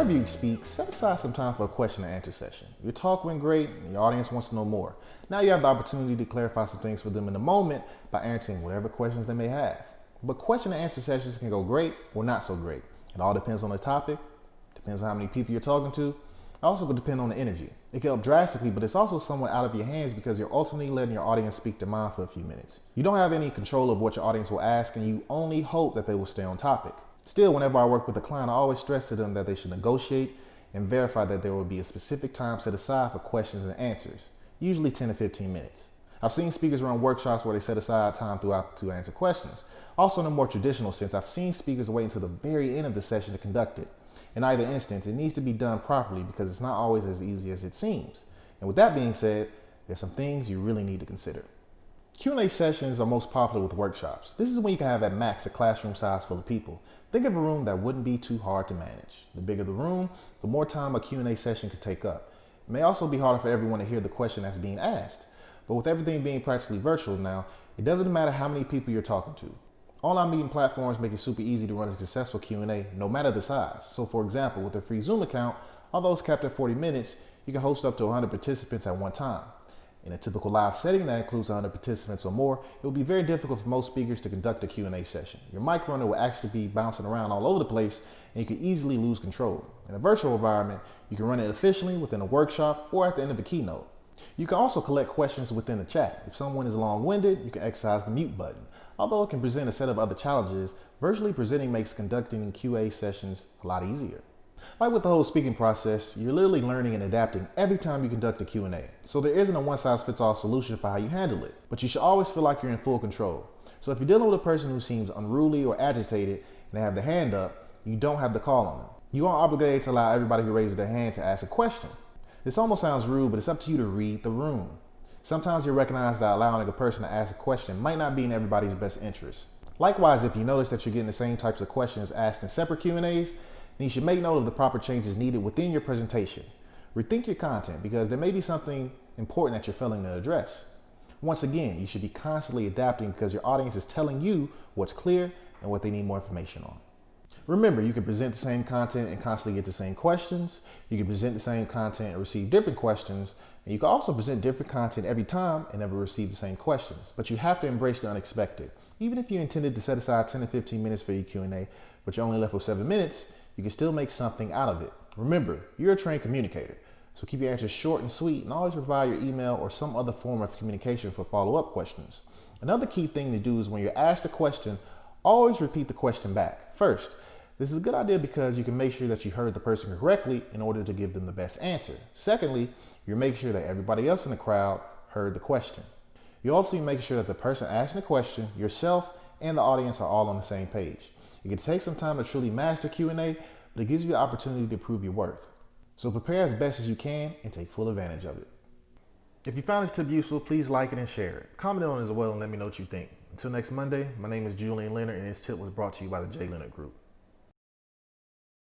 whenever you speak, set aside some time for a question and answer session. Your talk went great and your audience wants to know more. Now you have the opportunity to clarify some things for them in the moment by answering whatever questions they may have. But question and answer sessions can go great or not so great. It all depends on the topic, depends on how many people you're talking to. It also could depend on the energy. It can help drastically, but it's also somewhat out of your hands because you're ultimately letting your audience speak their mind for a few minutes. You don't have any control of what your audience will ask, and you only hope that they will stay on topic. Still, whenever I work with a client, I always stress to them that they should negotiate and verify that there will be a specific time set aside for questions and answers, usually 10 to 15 minutes. I've seen speakers run workshops where they set aside time throughout to answer questions. Also, in a more traditional sense, I've seen speakers wait until the very end of the session to conduct it. In either instance, it needs to be done properly because it's not always as easy as it seems. And with that being said, there's some things you really need to consider. Q&A sessions are most popular with workshops. This is when you can have at max a classroom size full of people. Think of a room that wouldn't be too hard to manage. The bigger the room, the more time a Q&A session could take up. It may also be harder for everyone to hear the question that's being asked. But with everything being practically virtual now, it doesn't matter how many people you're talking to. Online meeting platforms make it super easy to run a successful Q&A no matter the size. So for example, with a free Zoom account, although it's capped at 40 minutes, you can host up to 100 participants at one time. In a typical live setting that includes 100 participants or more, it will be very difficult for most speakers to conduct a Q&A session. Your mic runner will actually be bouncing around all over the place and you can easily lose control. In a virtual environment, you can run it efficiently within a workshop or at the end of a keynote. You can also collect questions within the chat. If someone is long-winded, you can exercise the mute button. Although it can present a set of other challenges, virtually presenting makes conducting QA sessions a lot easier. Like with the whole speaking process, you're literally learning and adapting every time you conduct a Q&A. So there isn't a one-size-fits-all solution for how you handle it, but you should always feel like you're in full control. So if you're dealing with a person who seems unruly or agitated and they have their hand up, you don't have to call on them. You aren't obligated to allow everybody who raises their hand to ask a question. This almost sounds rude, but it's up to you to read the room. Sometimes you'll recognize that allowing a person to ask a question might not be in everybody's best interest. Likewise, if you notice that you're getting the same types of questions asked in separate Q&As, then you should make note of the proper changes needed within your presentation. Rethink your content because there may be something important that you're failing to address. Once again, you should be constantly adapting because your audience is telling you what's clear and what they need more information on. Remember, you can present the same content and constantly get the same questions. You can present the same content and receive different questions. And you can also present different content every time and never receive the same questions. But you have to embrace the unexpected. Even if you intended to set aside 10 to 15 minutes for your Q&A, but you're only left with 7 minutes, you can still make something out of it. Remember, you're a trained communicator, so keep your answers short and sweet and always provide your email or some other form of communication for follow-up questions. Another key thing to do is when you're asked a question, always repeat the question back. First, this is a good idea because you can make sure that you heard the person correctly in order to give them the best answer. Secondly, you're making sure that everybody else in the crowd heard the question. You also make sure that the person asking the question, yourself, and the audience are all on the same page. It can take some time to truly master Q&A, but it gives you the opportunity to prove your worth. So prepare as best as you can and take full advantage of it. If you found this tip useful, please like it and share it. Comment on it as well and let me know what you think. Until next Monday, my name is Julian Leonard and this tip was brought to you by the J. Leonard Group.